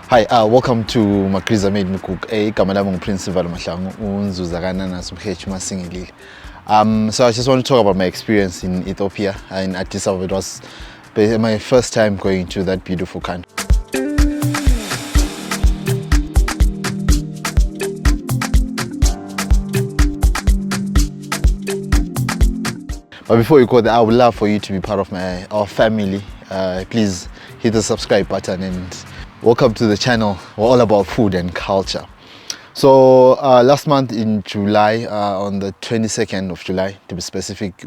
Hi, welcome to Makriza Made Me Cook. Igama lami Principal Mahlangu unzuzakana nasubhechu masingilile. So I just want to talk about my experience in Ethiopia, in Addis Ababa. It was my first time going to that beautiful country. But before you go there, I would love for you to be part of our family. Please hit the subscribe button and welcome to the channel. We're all about food and culture. So last month in July, on the 22nd of July to be specific,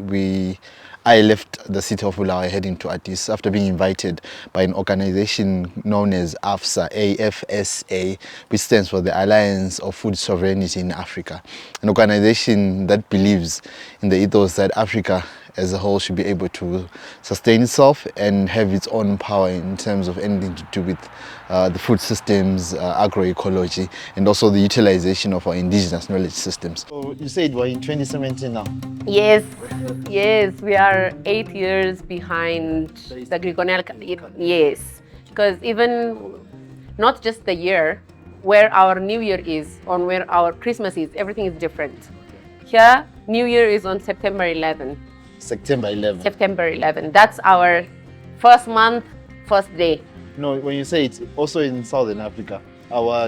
I left the city of Bulawayo heading to Addis after being invited by an organization known as AFSA, which stands for the Alliance of Food Sovereignty in Africa, an organization that believes in the ethos that Africa as a whole should be able to sustain itself and have its own power in terms of anything to do with the food systems, agroecology, and also the utilization of our indigenous knowledge systems. So you said we're in 2017 now? Yes, we are 8 years behind the Gregorian. Yes, because even not just the year, where our New Year is, on where our Christmas is, everything is different. Here, New Year is on September 11. September 11. September 11. That's our first month, first day. No, when you say it's also in Southern Africa, our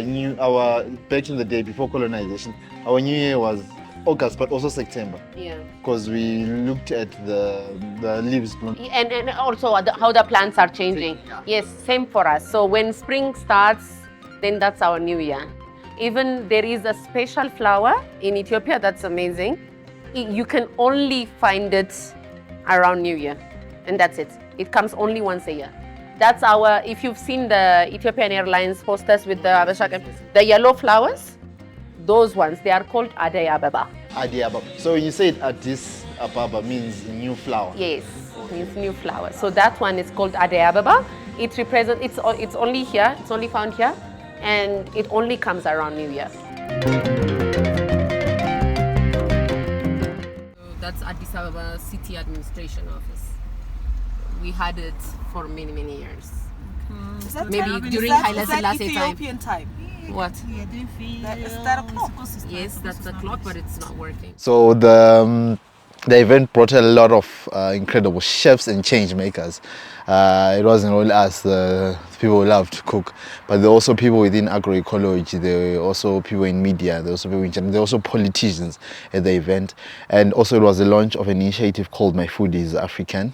back in the day before colonization, our New Year was August, but also September. Yeah. Because we looked at the leaves. And also how the plants are changing. Yes, same for us. So when spring starts, then that's our New Year. Even there is a special flower in Ethiopia that's amazing. You can only find it around New Year, and that's it. It comes only once a year. That's our, if you've seen the Ethiopian Airlines posters with the yellow flowers, those ones, they are called Addis Ababa. Addis Ababa. So when you say Addis Ababa means new flower? Yes, means new flower. So that one is called Addis Ababa. It represents, it's only here, it's only found here, and it only comes around New Year. That's Addis Ababa City Administration Office. We had it for many years. Is that Maybe during Haile Selassie Ethiopian time. What? Is that a clock? Yes, that's the clock, but it's not working. So the event brought a lot of incredible chefs and change makers. It wasn't only us, the people who love to cook, but there were also people within agroecology, there were also people in media, there were also people in general, there were also politicians at the event. And also it was the launch of an initiative called My Food is African,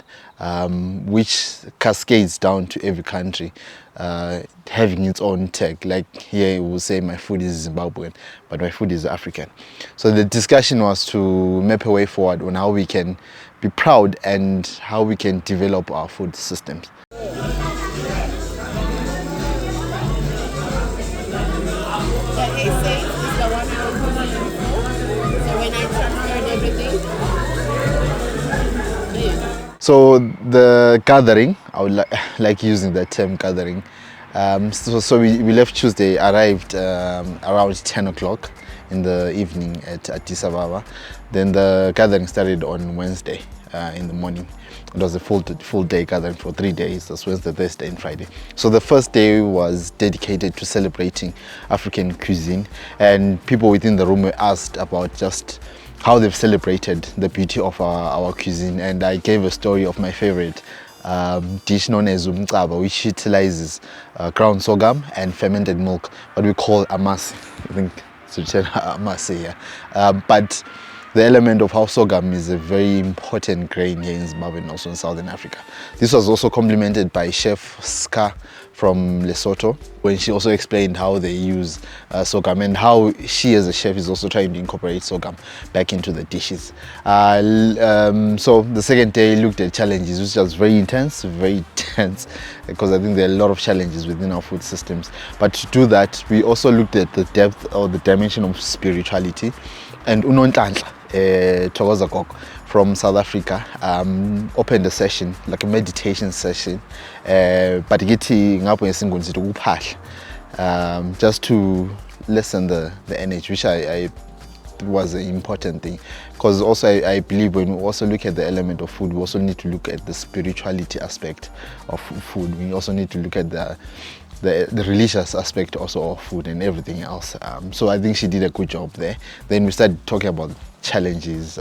which cascades down to every country, having its own tag. Like here it will say my food is Zimbabwean, but my food is African. So the discussion was to map a way forward on how we can be proud and how we can develop our food systems. So the gathering, I would like using that term gathering. So we left Tuesday, arrived around 10 o'clock in the evening at Addis Ababa. Then the gathering started on Wednesday in the morning. It was a full day gathering for 3 days. That's Wednesday, Thursday, and Friday. So the first day was dedicated to celebrating African cuisine, and people within the room were asked about just how they've celebrated the beauty of our cuisine. And I gave a story of my favorite dish known as umcaba, which utilizes ground sorghum and fermented milk, what we call amasi. I think it's amasi here. But the element of how sorghum is a very important grain here in Zimbabwe and also in Southern Africa. This was also complemented by Chef Ska from Lesotho, when she also explained how they use sorghum and how she as a chef is also trying to incorporate sorghum back into the dishes. So the second day looked at challenges, which was very intense, very tense, because I think there are a lot of challenges within our food systems. But to do that, we also looked at the depth or the dimension of spirituality. And Unonhlanhla Thokoza Koko from South Africa opened a session, like a meditation session, but just to lessen the energy, which I was an important thing, because also I believe when we also look at the element of food, we also need to look at the spirituality aspect of food. We also need to look at the the religious aspect also of food and everything else. So I think she did a good job there. Then we started talking about challenges.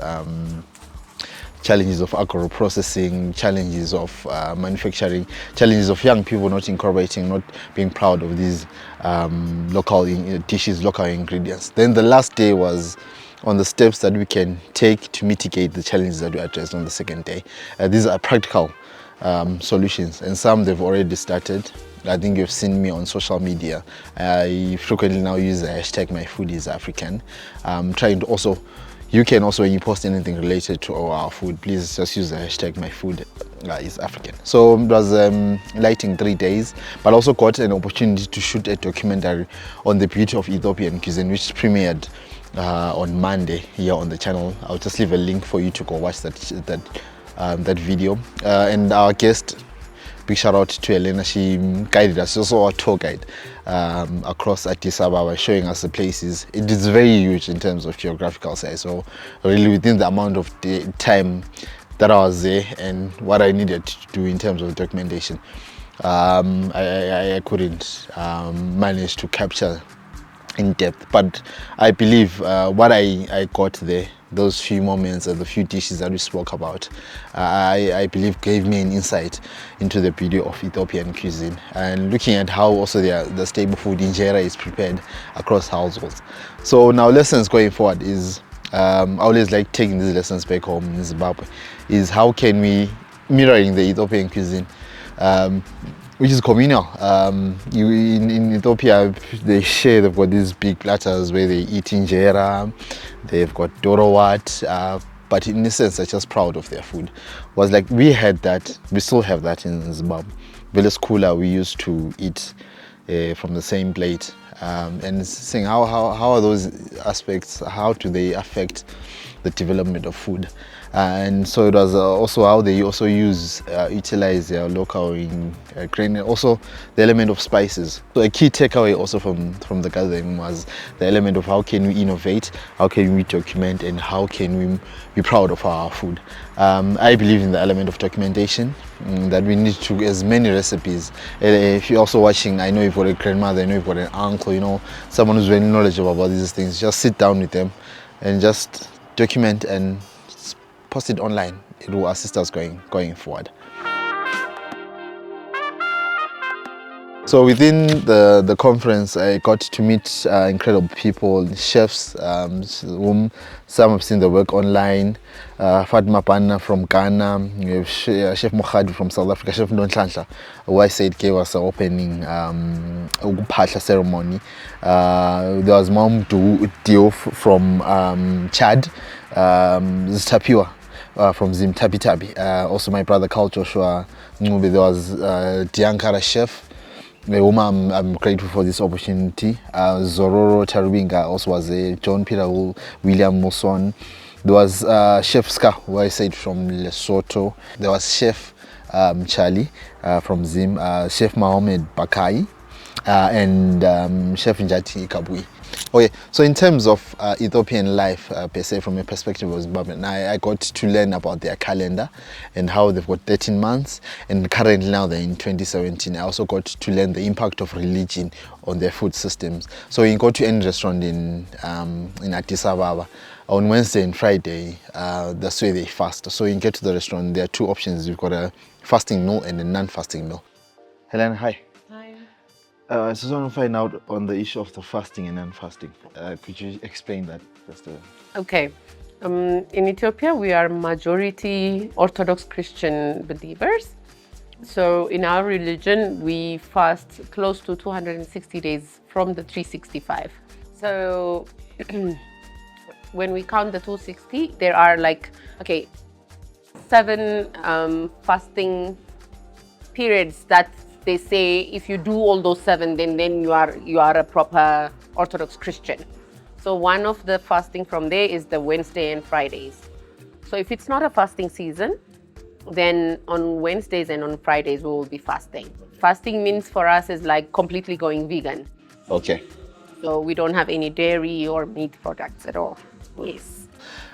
Challenges of agro-processing, challenges of manufacturing, challenges of young people not incorporating, not being proud of these local dishes, local ingredients. Then the last day was on the steps that we can take to mitigate the challenges that we addressed on the second day. These are practical solutions, and some they've already started. I think you've seen me on social media. I frequently now use the hashtag #MyFoodIsAfrican. Trying to also, you can also, when you post anything related to our food, please just use the hashtag #MyFoodIsAfrican. So it was lighting 3 days, but also got an opportunity to shoot a documentary on the beauty of Ethiopian cuisine, which premiered on Monday here on the channel. I'll just leave a link for you to go watch that video. And our guest, big shout out to Elena, she guided us, also our tour guide across Addis Ababa, showing us the places. It is very huge in terms of geographical size, so really within the amount of time that I was there and what I needed to do in terms of documentation, I couldn't manage to capture in depth, but I believe what I got there, those few moments and the few dishes that we spoke about, I believe gave me an insight into the beauty of Ethiopian cuisine, and looking at how also the staple food injera is prepared across households. So now lessons going forward is, I always like taking these lessons back home in Zimbabwe, is how can we, mirroring the Ethiopian cuisine, which is communal. In Ethiopia, they've got these big platters where they eat injera, they've got dorowat, but in a sense, they're just proud of their food. Was like, we had that, we still have that in Zimbabwe. Vele skula, we used to eat from the same plate. And saying how are those aspects, how do they affect the development of food? And so it was also how they also utilize their local grain, and also the element of spices. So a key takeaway also from the gathering was the element of how can we innovate, how can we document, and how can we be proud of our food. I believe in the element of documentation, that we need to, as many recipes. If you're also watching, I know you've got a grandmother, I know you've got an uncle, you know, someone who's very knowledgeable about these things. Just sit down with them and just document and post it online. It will assist us going forward. So within the conference, I got to meet incredible people, chefs, whom some have seen the work online. Fatima Panna from Ghana, we have Chef Mokhadi from South Africa, Chef Nonhlanhla, who I said gave us an opening ceremony. There was Mom Diouf from Chad, Tapiwa from Zimbabwe. Also my brother Carl Joshua Ngube. There was Diankara chef, whom I'm grateful for this opportunity. Zororo Tarubinga also was there, John Peter William Muson. There was Chef Ska, who I said from Lesotho. There was Chef Charlie from Zim, Chef Mohamed Bakai, and Chef Njati Kabui. Okay, so in terms of Ethiopian life per se, from a perspective of Zimbabwe, I got to learn about their calendar and how they've got 13 months, and currently now they're in 2017. I also got to learn the impact of religion on their food systems. So you go to any restaurant in Addis Ababa, on Wednesday and Friday, that's where they fast. So you get to the restaurant, there are two options. You've got a fasting meal and a non-fasting meal. Helena, hi. I just want to find out on the issue of the fasting and non-fasting. Could you explain that first? Okay. In Ethiopia, we are majority Orthodox Christian believers. So in our religion, we fast close to 260 days from the 365. So when we count the 260, there are like, 7 fasting periods that they say if you do all those 7, then you are a proper Orthodox Christian. So one of the fasting from there is the Wednesday and Fridays. So if it's not a fasting season, then on Wednesdays and on Fridays we will be fasting. Fasting means for us is like completely going vegan. Okay. So we don't have any dairy or meat products at all. Yes.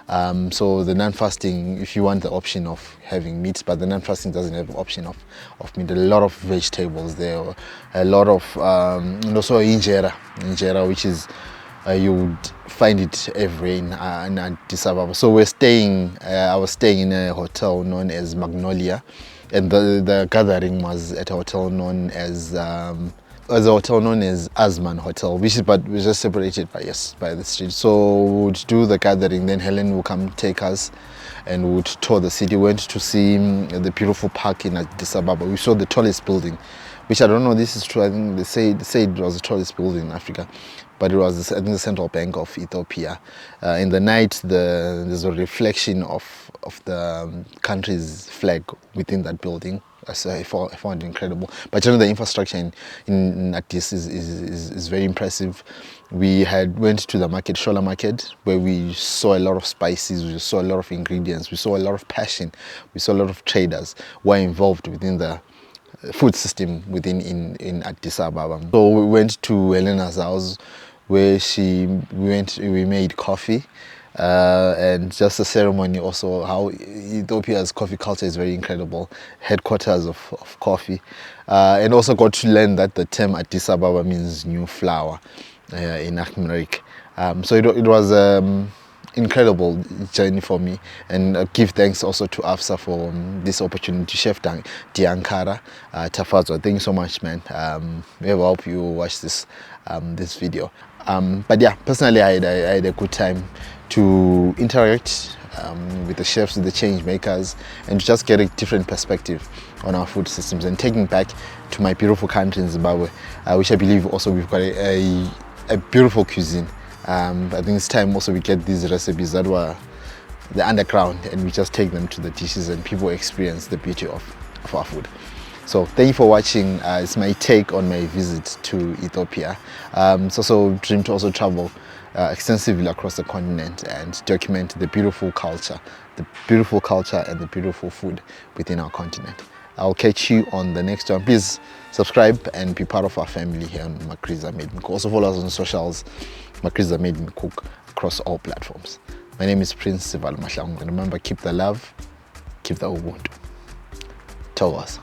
So the non-fasting, if you want the option of having meat, but the non-fasting doesn't have the option of meat. A lot of vegetables there, a lot of and also injera, which is you would find it everywhere in Addis Ababa. So we're staying. I was staying in a hotel known as Magnolia, and the gathering was at a hotel known as Asman Hotel, but we're just separated by the street. So we would do the gathering, then Helen will come take us, and we would tour the city. We went to see the beautiful park in Addis Ababa. We saw the tallest building, which I don't know this is true. I think they say it was the tallest building in Africa, but it was I think the Central Bank of Ethiopia. In the night, there's a reflection of the country's flag within that building. So I found it incredible. But the infrastructure in Addis is very impressive. We went to the market, Shola Market, where we saw a lot of spices, we saw a lot of ingredients, we saw a lot of passion, we saw a lot of traders who are involved within the food system in Addis Ababa. So we went to Helena's house, where we made coffee. And just the ceremony, also how Ethiopia's coffee culture is very incredible, headquarters of coffee, and also got to learn that the term Addis Ababa means new flower in Amharic. So it was incredible journey for me, and give thanks also to AFSA for this opportunity. Chef Diankara Tafazwa, thank you so much, man. We hope you watch this video. But yeah, personally I had a good time to interact with the chefs, with the change makers, and to just get a different perspective on our food systems, and taking back to my beautiful country in Zimbabwe, which I believe also we've got a beautiful cuisine. I think it's time also we get these recipes that were the underground, and we just take them to the dishes, and people experience the beauty of our food. So thank you for watching. It's my take on my visit to Ethiopia. It's also a dream to also travel extensively across the continent and document the beautiful culture and the beautiful food within our continent. I'll catch you on the next one. Please subscribe and be part of our family here on Makriza Made Me Cook. Also follow us on socials, Makriza Made Me Cook, across all platforms. My name is Prince Sival Mahlangu, and remember, keep the love, keep the Ubuntu. Tell us.